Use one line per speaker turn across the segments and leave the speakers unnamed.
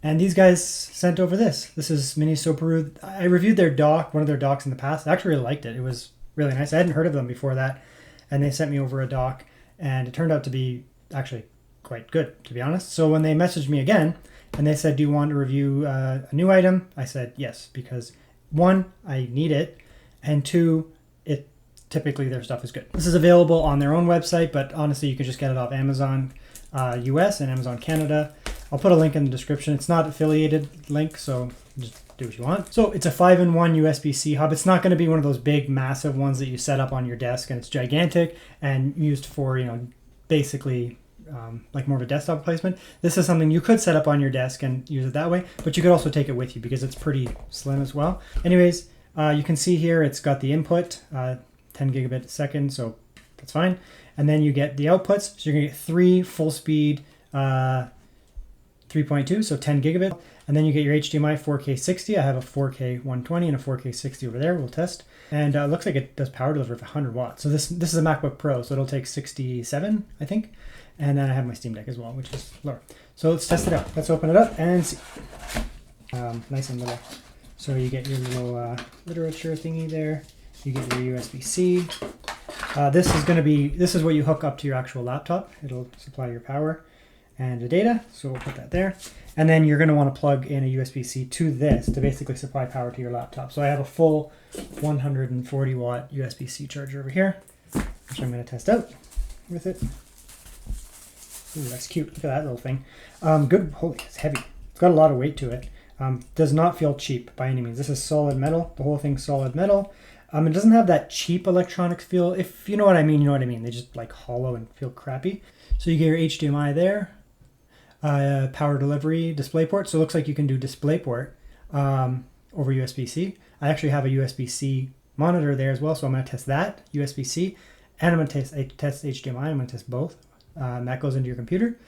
And these guys sent over this. This is Minisopuru. I reviewed their dock, one of their docks in the past. I actually really liked it. It was really nice. I hadn't heard of them before that. And they sent me over a dock. And it turned out to be actually quite good, to be honest. So when they messaged me again and they said, do you want to review a new item? I said yes, because one, I need it. And two, typically their stuff is good. This is available on their own website, but honestly, you can just get it off Amazon US and Amazon Canada. I'll put a link in the description. It's not affiliated link, so just do what you want. So it's a 5-in-1 USB-C hub. It's not going to be one of those big, massive ones that you set up on your desk, and it's gigantic and used for, basically like more of a desktop replacement. This is something you could set up on your desk and use it that way, but you could also take it with you because it's pretty slim as well. Anyways, you can see here it's got the input, 10 gigabit a second, so that's fine. And then you get the outputs. So you're gonna get 3 full speed 3.2, so 10 gigabit. And then you get your HDMI 4K 60. I have a 4K 120 and a 4K 60 over there. We'll test. And it looks like it does power delivery of 100 watts. So this is a MacBook Pro, so it'll take 67, I think. And then I have my Steam Deck as well, which is lower. So let's test it out. Let's open it up and see. Nice and little. So you get your little literature thingy there. You get your USB-C. This is what you hook up to your actual laptop. It'll supply your power and the data. So we'll put that there. And then you're going to want to plug in a USB-C to this to basically supply power to your laptop. So I have a full 140 watt USB-C charger over here, which I'm going to test out with it. Ooh, that's cute. Look at that little thing. Good. Holy, it's heavy. It's got a lot of weight to it. Does not feel cheap by any means. This is solid metal. The whole thing's solid metal. It doesn't have that cheap electronics feel. If you know what I mean, you know what I mean. They just like hollow and feel crappy. So you get your HDMI there, power delivery, DisplayPort. So it looks like you can do DisplayPort over USB-C. I actually have a USB-C monitor there as well, so I'm going to test that, USB-C, and I'm going to test HDMI. I'm going to test both. And that goes into your computer.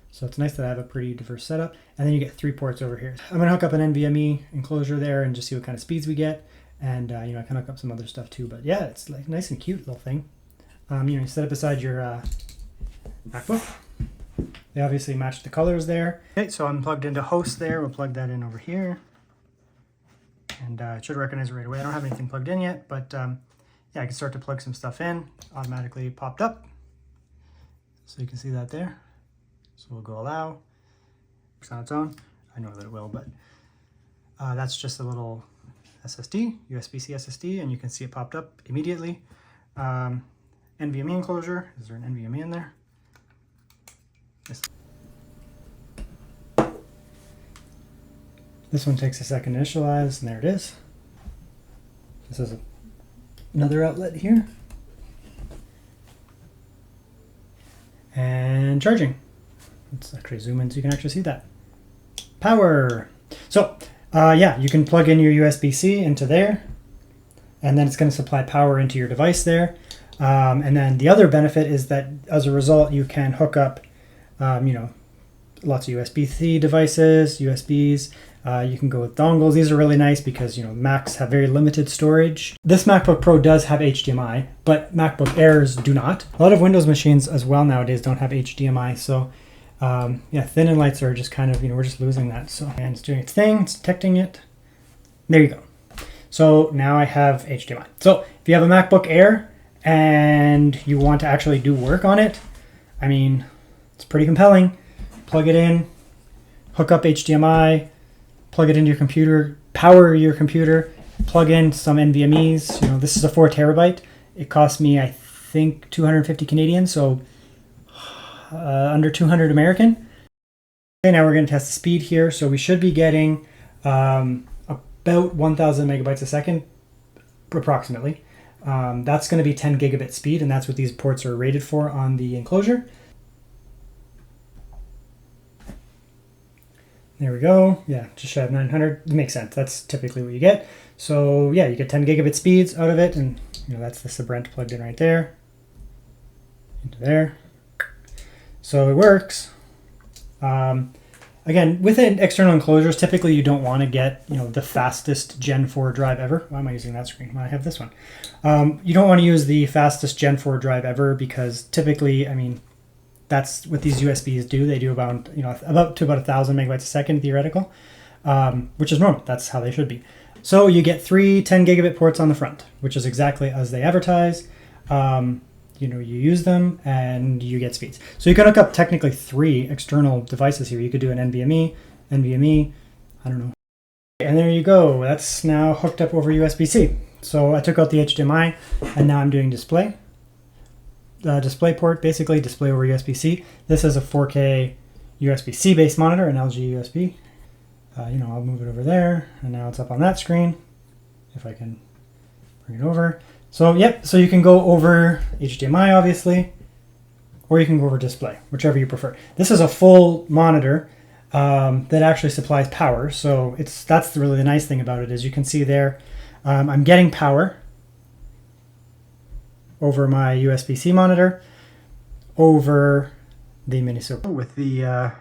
So it's nice that I have a pretty diverse setup. And then you get 3 ports over here. I'm going to hook up an NVMe enclosure there and just see what kind of speeds we get. And, I can hook up some other stuff too. But yeah, it's like nice and cute little thing. You set it beside your MacBook. They obviously match the colors there. Okay, so I'm plugged into host there. We'll plug that in over here. And it should recognize it right away. I don't have anything plugged in yet, but yeah, I can start to plug some stuff in. Automatically popped up. So you can see that there. So we'll go allow. Works on its own. I know that it will, but that's just a little SSD, USB-C SSD, and you can see it popped up immediately. NVMe enclosure. Is there an NVMe in there? Yes. This one takes a second to initialize, and there it is. This is another outlet here. And charging. Let's actually zoom in so you can actually see that. Power. So, yeah, you can plug in your USB-C into there, and then it's going to supply power into your device there. And then the other benefit is that as a result, you can hook up, lots of USB-C devices, USBs. You can go with dongles. These are really nice because, Macs have very limited storage. This MacBook Pro does have HDMI, but MacBook Airs do not. A lot of Windows machines as well nowadays don't have HDMI. So, yeah, thin and lights are just kind of, we're just losing that. So, and it's doing its thing, it's detecting it. There you go. So now I have HDMI. So if you have a MacBook Air and you want to actually do work on it, it's pretty compelling. Plug it in, hook up HDMI, plug it into your computer, power your computer, plug in some NVMe's. This is a 4 terabyte. It cost me, I think, 250 Canadian, so under 200 American. Okay, now we're going to test the speed here. So we should be getting about 1,000 megabytes a second, approximately. That's going to be 10 gigabit speed, and that's what these ports are rated for on the enclosure. There we go. Yeah, just shy of 900. It makes sense. That's typically what you get. So yeah, you get 10 gigabit speeds out of it, and that's the Brent plugged in right there into there. So it works. Again, with external enclosures, typically you don't want to get the fastest Gen 4 drive ever. Why am I using that screen? Well, I have this one. You don't want to use the fastest Gen 4 drive ever because typically, That's what these USBs do. They do about, about 1,000 megabytes a second theoretical, which is normal. That's how they should be. So you get 3 10 gigabit ports on the front, which is exactly as they advertise. You use them and you get speeds. So you can hook up technically 3 external devices here. You could do an NVMe, I don't know. And there you go. That's now hooked up over USB-C. So I took out the HDMI and now I'm doing display. Display port, basically display over USB-C. This is a 4K USB-C based monitor, an LG USB. I'll move it over there, and now it's up on that screen. If I can bring it over. So yep, so you can go over HDMI obviously, or you can go over display, whichever you prefer. This is a full monitor that actually supplies power. So that's really the nice thing about it is you can see there, I'm getting power over my USB-C monitor, over the Minisopuru. With the,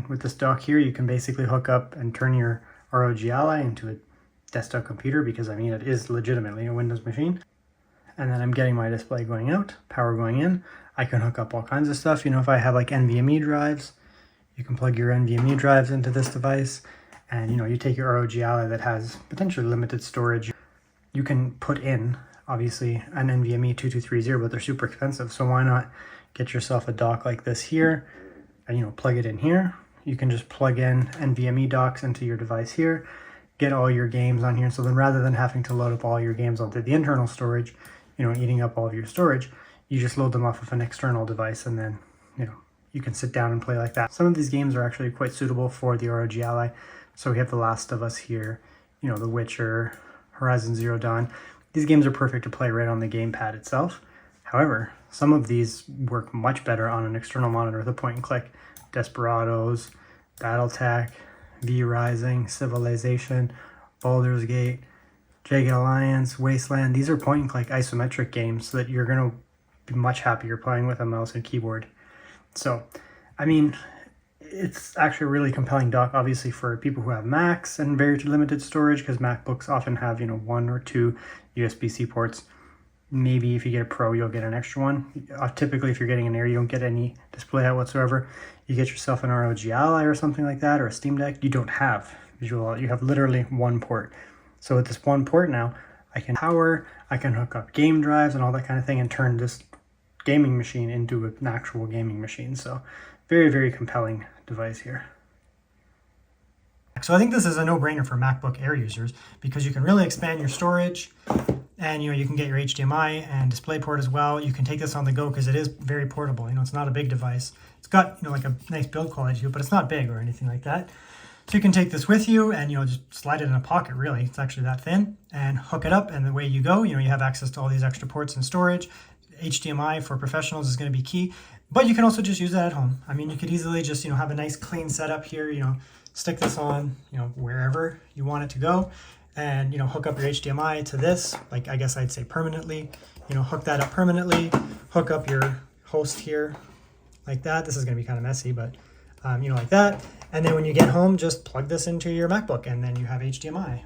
with this dock here, you can basically hook up and turn your ROG Ally into a desktop computer because, it is legitimately a Windows machine. And then I'm getting my display going out, power going in. I can hook up all kinds of stuff. If I have like NVMe drives, you can plug your NVMe drives into this device. And, you take your ROG Ally that has potentially limited storage. You can put in, obviously, an NVMe 2230, but they're super expensive. So why not get yourself a dock like this here and, plug it in here. You can just plug in NVMe docks into your device here, get all your games on here. So then rather than having to load up all your games onto the internal storage, eating up all of your storage, you just load them off of an external device and then, you can sit down and play like that. Some of these games are actually quite suitable for the ROG Ally. So we have The Last of Us here, The Witcher, Horizon Zero Dawn. These games are perfect to play right on the gamepad itself. However, some of these work much better on an external monitor with a point and click. Desperados, Battletech, V-Rising, Civilization, Baldur's Gate, Jagged Alliance, Wasteland. These are point and click isometric games so that you're going to be much happier playing with a mouse and keyboard. So, it's actually a really compelling dock, obviously, for people who have Macs and very limited storage, because MacBooks often have, 1 or 2 USB-C ports. Maybe if you get a Pro, you'll get an extra one. Typically, if you're getting an Air, you don't get any display out whatsoever. You get yourself an ROG Ally or something like that, or a Steam Deck, you don't have visual. You have literally 1 port. So with this 1 port now, I can power, I can hook up game drives and all that kind of thing and turn this gaming machine into an actual gaming machine. So very, very compelling device here. So I think this is a no-brainer for MacBook Air users because you can really expand your storage and you can get your HDMI and DisplayPort as well. You can take this on the go because it is very portable. It's not a big device. It's got like a nice build quality to it, but it's not big or anything like that. So you can take this with you and just slide it in a pocket, really. It's actually that thin, and hook it up, and away you go. You have access to all these extra ports and storage. HDMI for professionals is going to be key, but you can also just use that at home. You could easily just have a nice clean setup here. Stick this on wherever you want it to go, and hook up your HDMI to this. Like I guess I'd say permanently. Hook that up permanently. Hook up your host here, like that. This is going to be kind of messy, but like that. And then when you get home, just plug this into your MacBook, and then you have HDMI.